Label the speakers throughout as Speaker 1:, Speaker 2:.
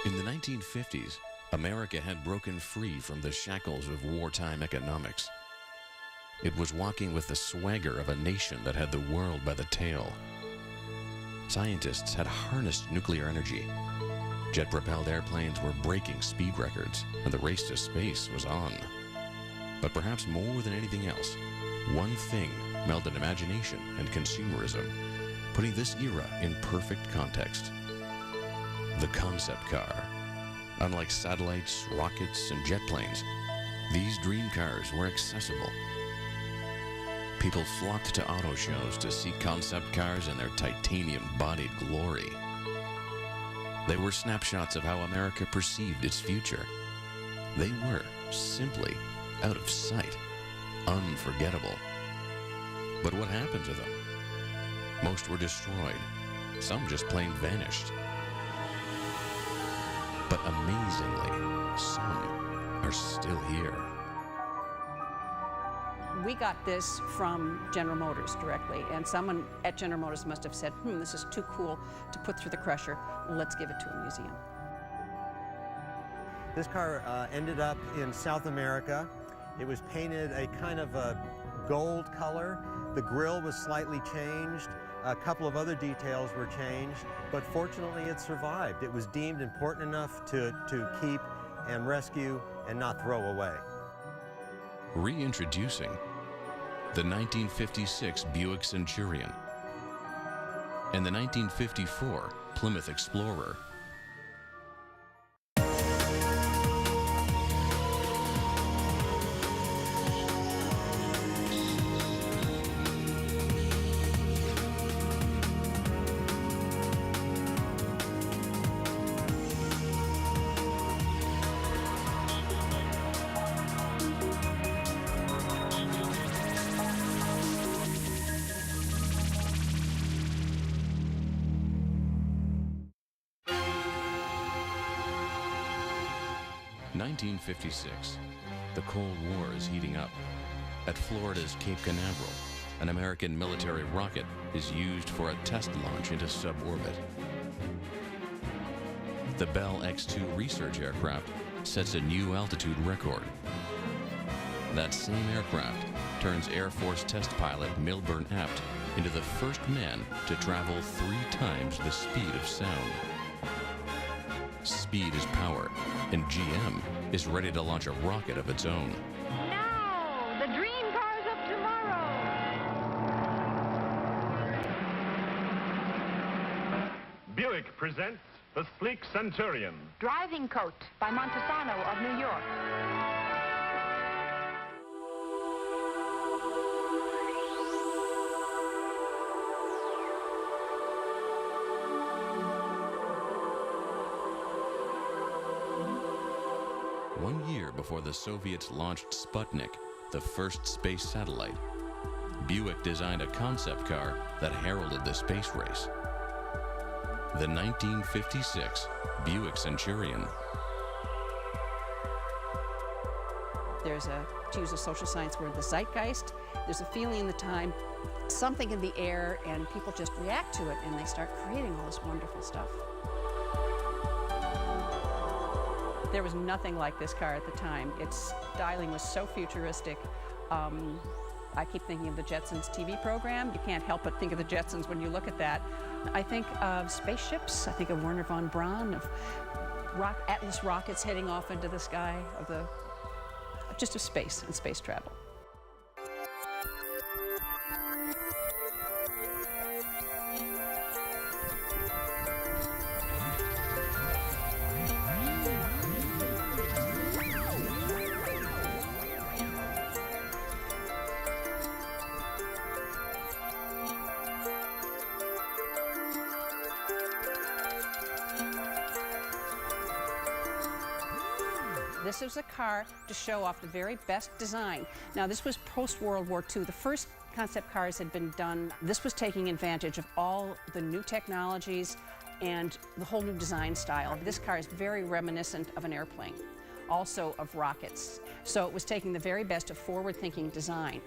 Speaker 1: In the 1950s, America had broken free from the shackles of wartime economics. It was walking with the swagger of a nation that had the world by the tail. Scientists had harnessed nuclear energy. Jet-propelled airplanes were breaking speed records, and the race to space was on. But perhaps more than anything else, one thing melded imagination and consumerism, putting this era in perfect context. The concept car. Unlike satellites, rockets, and jet planes, these dream cars were accessible. People flocked to auto shows to see concept cars in their titanium-bodied glory. They were snapshots of how America perceived its future. They were simply out of sight, unforgettable. But what happened to them? Most were destroyed. Some just plain vanished. But amazingly, some are still here.
Speaker 2: We got this from General Motors directly, and someone at General Motors must have said, this is too cool to put through the crusher. Let's give it to a museum.
Speaker 3: This car ended up in South America. It was painted a kind of a gold color. The grille was slightly changed. A couple of other details were changed, but fortunately it survived. It was deemed important enough to keep and rescue and not throw away.
Speaker 1: Reintroducing the 1956 Buick Centurion and the 1954 Plymouth Explorer. (1956). The Cold War is heating up. At Florida's Cape Canaveral, an American military rocket is used for a test launch into suborbit. The Bell X-2 research aircraft sets a new altitude record. That same aircraft turns Air Force test pilot Milburn Apt into the first man to travel 3 times the speed of sound. Speed is power, and GM is ready to launch a rocket of its own.
Speaker 4: Now, the dream cars of tomorrow.
Speaker 5: Buick presents the sleek Centurion.
Speaker 4: Driving Coat by Montesano of New York.
Speaker 1: One year before the Soviets launched Sputnik, the first space satellite, Buick designed a concept car that heralded the space race. The 1956 Buick Centurion.
Speaker 2: There's to use a social science word, the zeitgeist. There's a feeling in the time, something in the air, and people just react to it, and they start creating all this wonderful stuff. There was nothing like this car at the time. Its styling was so futuristic. I keep thinking of the Jetsons TV program. You can't help but think of the Jetsons when you look at that. I think of spaceships. I think of Wernher von Braun, of Atlas rockets heading off into the sky, just of space and space travel. This was a car to show off the very best design. Now, this was post-World War II. The first concept cars had been done. This was taking advantage of all the new technologies and the whole new design style. This car is very reminiscent of an airplane, also of rockets. So it was taking the very best of forward-thinking design,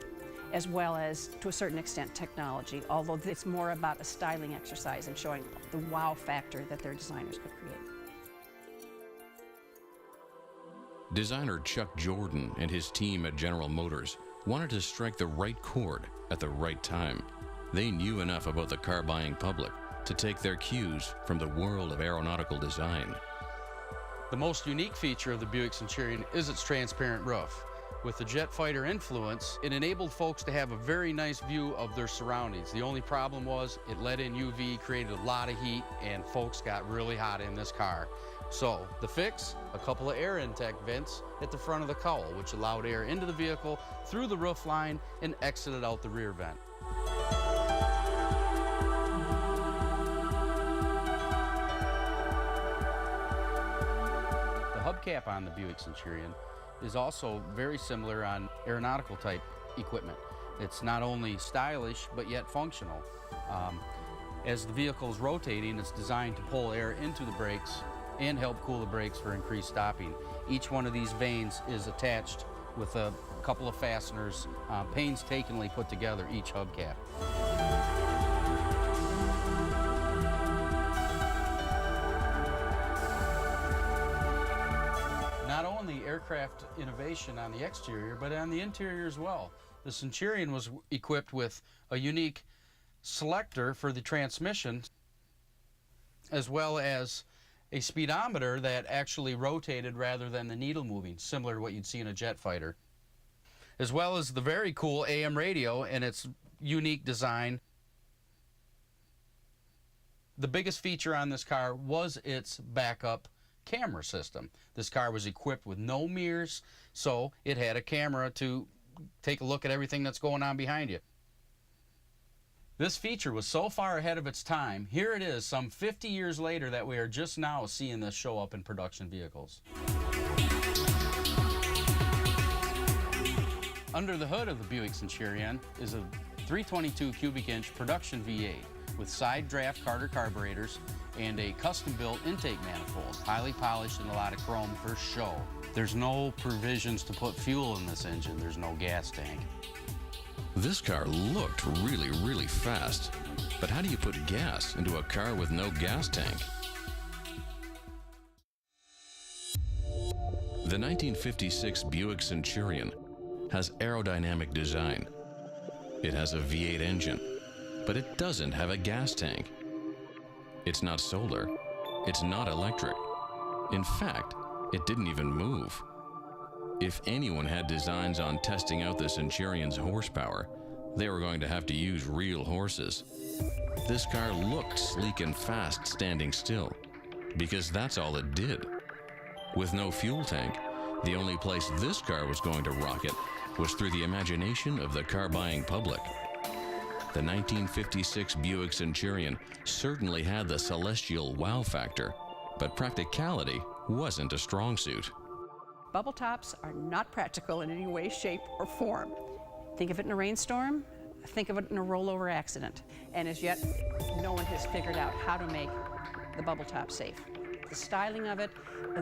Speaker 2: as well as, to a certain extent, technology, although it's more about a styling exercise and showing the wow factor that their designers could create.
Speaker 1: Designer Chuck Jordan and his team at General Motors wanted to strike the right chord at the right time. They knew enough about the car-buying public to take their cues from the world of aeronautical design.
Speaker 6: The most unique feature of the Buick Centurion is its transparent roof. With the jet fighter influence, it enabled folks to have a very nice view of their surroundings. The only problem was it let in UV, created a lot of heat, and folks got really hot in this car. So the fix, a couple of air intake vents at the front of the cowl, which allowed air into the vehicle through the roof line and exited out the rear vent. The hubcap on the Buick Centurion is also very similar on aeronautical type equipment. It's not only stylish, but yet functional. As the vehicle is rotating, it's designed to pull air into the brakes and help cool the brakes for increased stopping. Each one of these vanes is attached with a couple of fasteners, painstakingly put together each hubcap. Not only aircraft innovation on the exterior, but on the interior as well. The Centurion was equipped with a unique selector for the transmission, as well as a speedometer that actually rotated rather than the needle moving, similar to what you'd see in a jet fighter. As well as the very cool AM radio and its unique design. The biggest feature on this car was its backup camera system. This car was equipped with no mirrors, so it had a camera to take a look at everything that's going on behind you. This feature was so far ahead of its time, here it is some 50 years later that we are just now seeing this show up in production vehicles. Under the hood of the Buick Centurion is a 322 cubic inch production V8 with side draft Carter carburetors and a custom-built intake manifold, highly polished and a lot of chrome for show. There's no provisions to put fuel in this engine. There's no gas tank.
Speaker 1: This car looked really, really fast, but how do you put gas into a car with no gas tank? The 1956 Buick Centurion has aerodynamic design. It has a V8 engine, but it doesn't have a gas tank. It's not solar. It's not electric. In fact, it didn't even move. If anyone had designs on testing out the Centurion's horsepower, they were going to have to use real horses. This car looked sleek and fast standing still, because that's all it did. With no fuel tank, the only place this car was going to rocket was through the imagination of the car-buying public. The 1956 Buick Centurion certainly had the celestial wow factor, but practicality wasn't a strong suit.
Speaker 2: Bubble tops are not practical in any way, shape, or form. Think of it in a rainstorm, think of it in a rollover accident. And as yet, no one has figured out how to make the bubble top safe. The styling of it,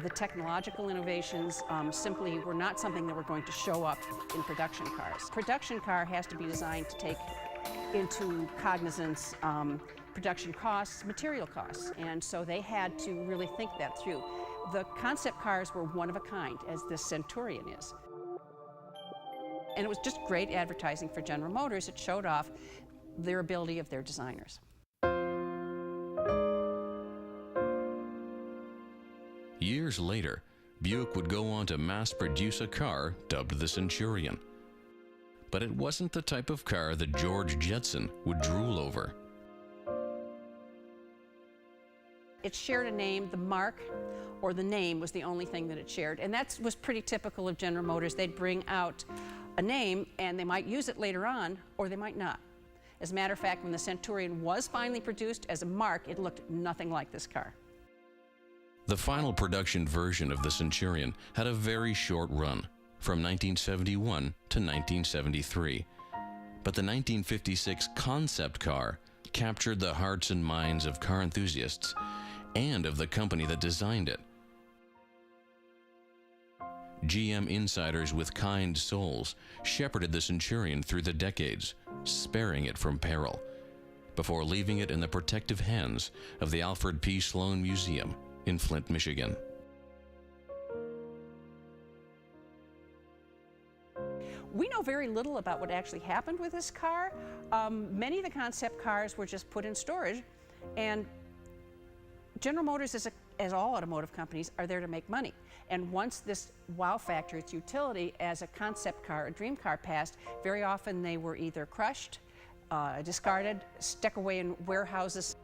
Speaker 2: the technological innovations simply were not something that were going to show up in production cars. Production car has to be designed to take into cognizance production costs, material costs, and so they had to really think that through. The concept cars were one of a kind, as the Centurion is. And it was just great advertising for General Motors. It showed off their ability of their designers.
Speaker 1: Years later, Buick would go on to mass produce a car dubbed the Centurion. But it wasn't the type of car that George Jetson would drool over.
Speaker 2: It shared a name. The mark or the name was the only thing that it shared. And that was pretty typical of General Motors. They'd bring out a name and they might use it later on, or they might not. As a matter of fact, when the Centurion was finally produced as a mark, it looked nothing like this car.
Speaker 1: The final production version of the Centurion had a very short run, from 1971 to 1973. But the 1956 concept car captured the hearts and minds of car enthusiasts and of the company that designed it. GM insiders with kind souls shepherded the Centurion through the decades, sparing it from peril, before leaving it in the protective hands of the Alfred P. Sloan Museum in Flint, Michigan.
Speaker 2: We know very little about what actually happened with this car. Many of the concept cars were just put in storage, and General Motors, as all automotive companies, are there to make money. And once this wow factor, its utility as a concept car, a dream car passed, very often they were either crushed, discarded, stuck away in warehouses.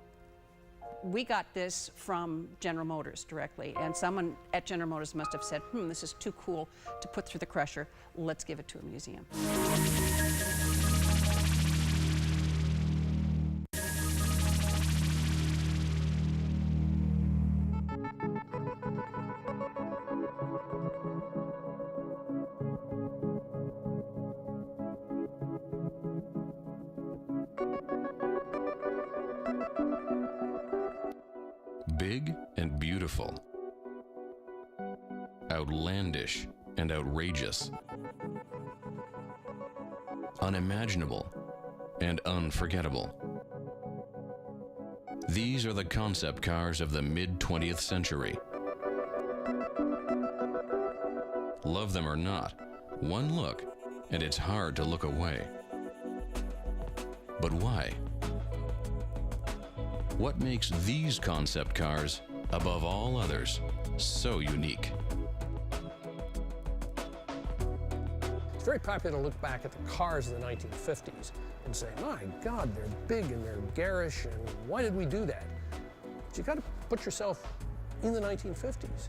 Speaker 2: We got this from General Motors directly, and someone at General Motors must have said, this is too cool to put through the crusher, let's give it to a museum.
Speaker 1: Big and beautiful, outlandish and outrageous, unimaginable and unforgettable. These are the concept cars of the mid-20th century. Love them or not, one look and it's hard to look away. But why? What makes these concept cars, above all others, so unique?
Speaker 7: It's very popular to look back at the cars of the 1950s and say, my God, they're big and they're garish, and why did we do that? But you got to put yourself in the 1950s.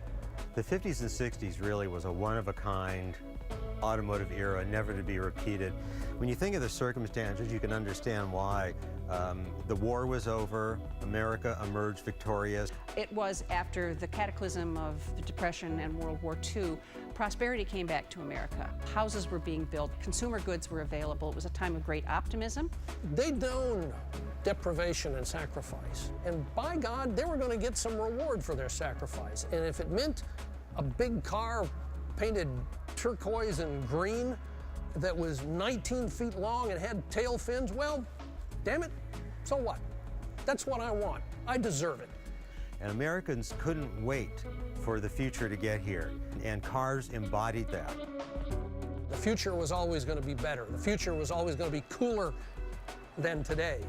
Speaker 3: The 50s and 60s really was a one-of-a-kind automotive era, never to be repeated. When you think of the circumstances, you can understand why. The war was over, America emerged victorious.
Speaker 2: It was after the cataclysm of the Depression and World War II, prosperity came back to America. Houses were being built, consumer goods were available. It was a time of great optimism.
Speaker 7: They'd known deprivation and sacrifice, and by God, they were going to get some reward for their sacrifice. And if it meant a big car painted turquoise and green that was 19 feet long and had tail fins, well, damn it, so what? That's what I want. I deserve it.
Speaker 3: And Americans couldn't wait for the future to get here, and cars embodied that.
Speaker 7: The future was always going to be better. The future was always going to be cooler than today.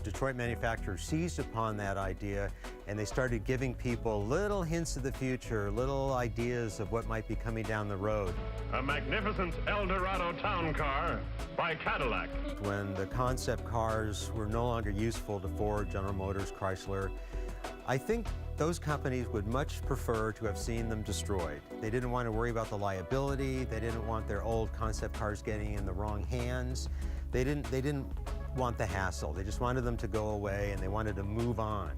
Speaker 3: Detroit manufacturers seized upon that idea, and they started giving people little hints of the future, little ideas of what might be coming down the road.
Speaker 5: A magnificent Eldorado town car by Cadillac.
Speaker 3: When the concept cars were no longer useful to Ford, General Motors, Chrysler, I think those companies would much prefer to have seen them destroyed. They didn't want to worry about the liability. They didn't want their old concept cars getting in the wrong hands. They didn't want the hassle. They just wanted them to go away, and they wanted to move on.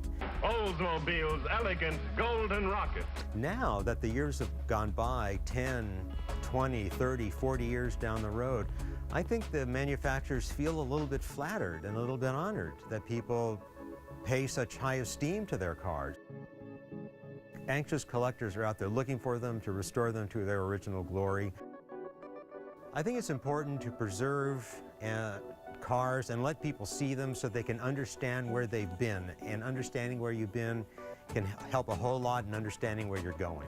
Speaker 5: Oldsmobile's elegant golden rocket.
Speaker 3: Now that the years have gone by, 10, 20, 30, 40 years down the road, I think the manufacturers feel a little bit flattered and a little bit honored that people pay such high esteem to their cars. Anxious collectors are out there looking for them to restore them to their original glory. I think it's important to preserve cars and let people see them so they can understand where they've been. And understanding where you've been can help a whole lot in understanding where you're going.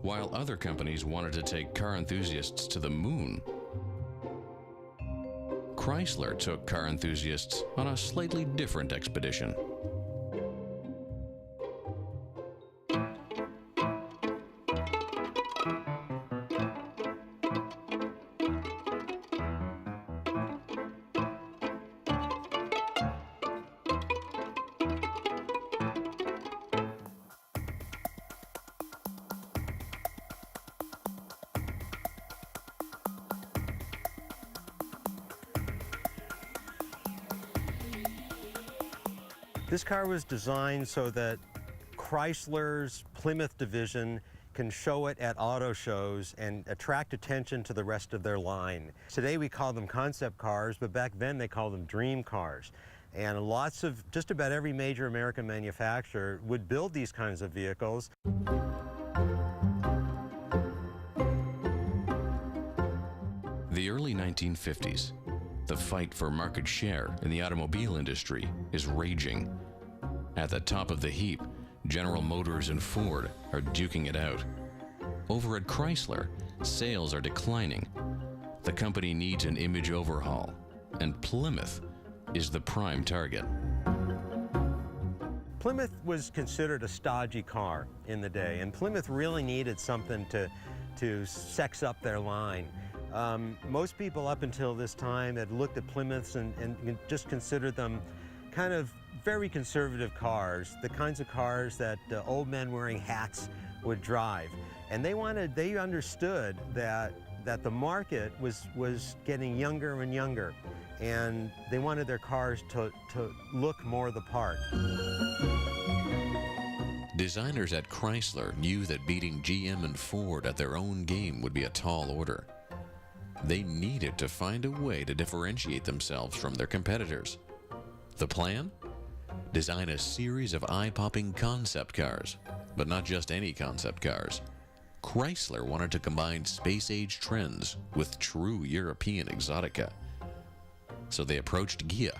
Speaker 1: While other companies wanted to take car enthusiasts to the moon, Chrysler took car enthusiasts on a slightly different expedition.
Speaker 3: This car was designed so that Chrysler's Plymouth division can show it at auto shows and attract attention to the rest of their line. Today we call them concept cars, but back then they called them dream cars. And just about every major American manufacturer would build these kinds of vehicles.
Speaker 1: The early 1950s. The fight for market share in the automobile industry is raging. At the top of the heap, General Motors and Ford are duking it out. Over at Chrysler, sales are declining. The company needs an image overhaul, and Plymouth is the prime target.
Speaker 3: Plymouth was considered a stodgy car in the day, and Plymouth really needed something to sex up their line. Most people up until this time had looked at Plymouths and just considered them kind of very conservative cars, the kinds of cars that old men wearing hats would drive. And they understood that the market was getting younger and younger, and they wanted their cars to look more the part.
Speaker 1: Designers at Chrysler knew that beating GM and Ford at their own game would be a tall order. They needed to find a way to differentiate themselves from their competitors. The plan? Design a series of eye-popping concept cars, but not just any concept cars. Chrysler wanted to combine space-age trends with true European exotica. So they approached Ghia,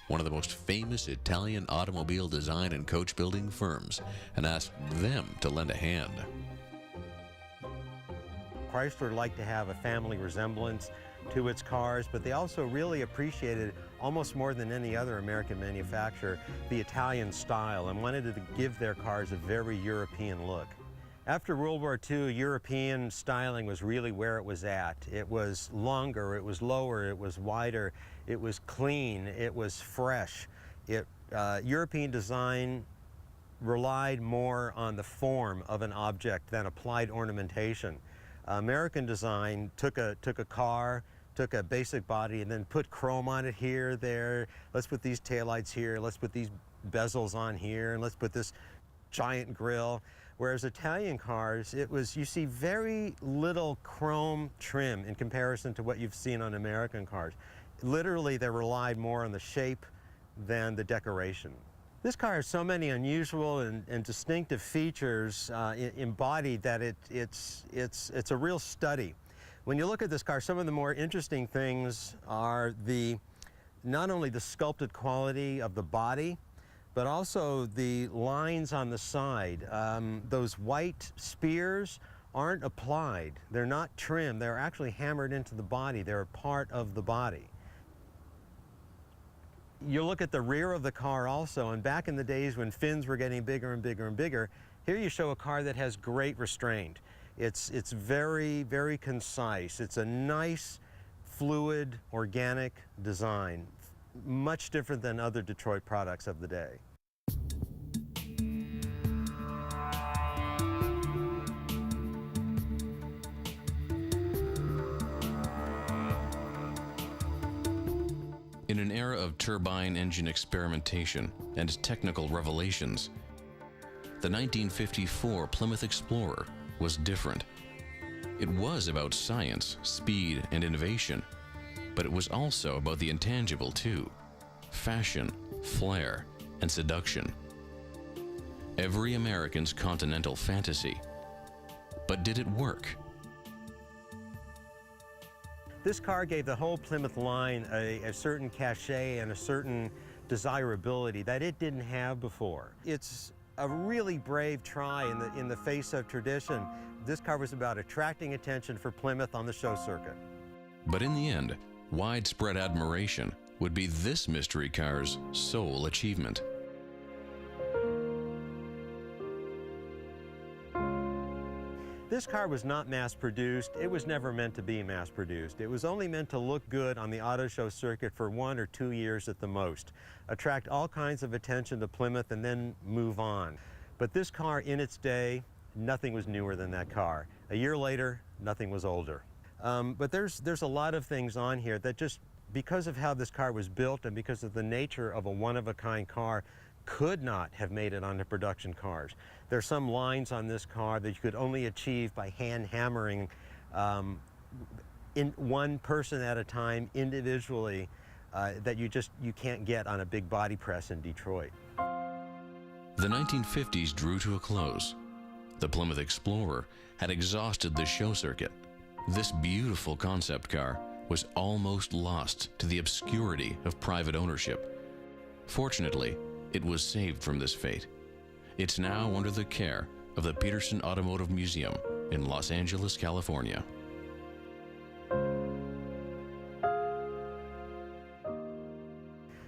Speaker 1: one of the most famous Italian automobile design and coach-building firms, and asked them to lend a hand.
Speaker 3: Chrysler liked to have a family resemblance to its cars, but they also really appreciated, almost more than any other American manufacturer, the Italian style and wanted to give their cars a very European look. After World War II, European styling was really where it was at. It was longer, it was lower, it was wider, it was clean, it was fresh. European design relied more on the form of an object than applied ornamentation. American design took a car, took a basic body, and then put chrome on it here, there. Let's put these taillights here, let's put these bezels on here, and let's put this giant grille. Whereas Italian cars, you see very little chrome trim in comparison to what you've seen on American cars. Literally, they relied more on the shape than the decoration. This car has so many unusual and distinctive features embodied that it's a real study. When you look at this car, some of the more interesting things are not only the sculpted quality of the body, but also the lines on the side. Those white spears aren't applied. They're not trimmed. They're actually hammered into the body. They're a part of the body. You look at the rear of the car also, and back in the days when fins were getting bigger and bigger and bigger, here you show a car that has great restraint. It's very, very concise. It's a nice, fluid, organic design, much different than other Detroit products of the day.
Speaker 1: In an era of turbine engine experimentation and technical revelations, the 1954 Plymouth Explorer was different. It was about science, speed, and innovation, but it was also about the intangible too: fashion, flair, and seduction. Every American's continental fantasy. But did it work?
Speaker 3: This car gave the whole Plymouth line a certain cachet and a certain desirability that it didn't have before. It's a really brave try in the face of tradition. This car was about attracting attention for Plymouth on the show circuit.
Speaker 1: But in the end, widespread admiration would be this mystery car's sole achievement.
Speaker 3: This car was not mass-produced. It was never meant to be mass-produced. It was only meant to look good on the auto show circuit for 1 or 2 years at the most, attract all kinds of attention to Plymouth, and then move on. But this car, in its day, nothing was newer than that car. A year later, nothing was older. But there's a lot of things on here that just, because of how this car was built and because of the nature of a one-of-a-kind car, could not have made it onto production cars. There's some lines on this car that you could only achieve by hand hammering in one person at a time individually that you can't get on a big body press in Detroit.
Speaker 1: The 1950s drew to a close. The Plymouth Explorer had exhausted the show circuit. This beautiful concept car was almost lost to the obscurity of private ownership. Fortunately, it was saved from this fate. It's now under the care of the Peterson Automotive Museum in Los Angeles, California.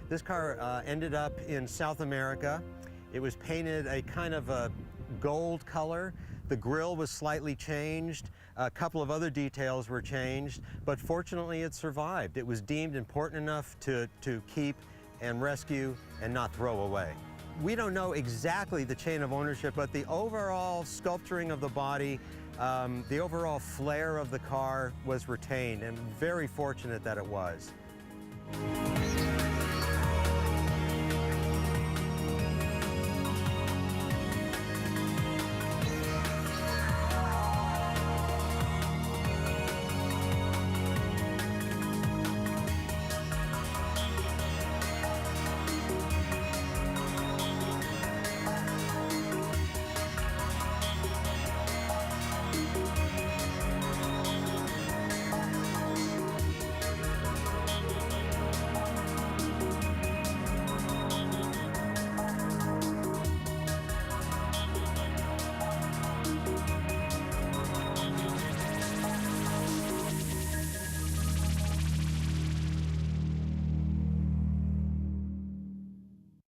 Speaker 3: This car ended up in South America. It was painted a kind of a gold color. The grille was slightly changed. A couple of other details were changed, but fortunately it survived. It was deemed important enough to keep and rescue and not throw away. We don't know exactly the chain of ownership, but the overall sculpturing of the body, the overall flair of the car was retained, and very fortunate that it was.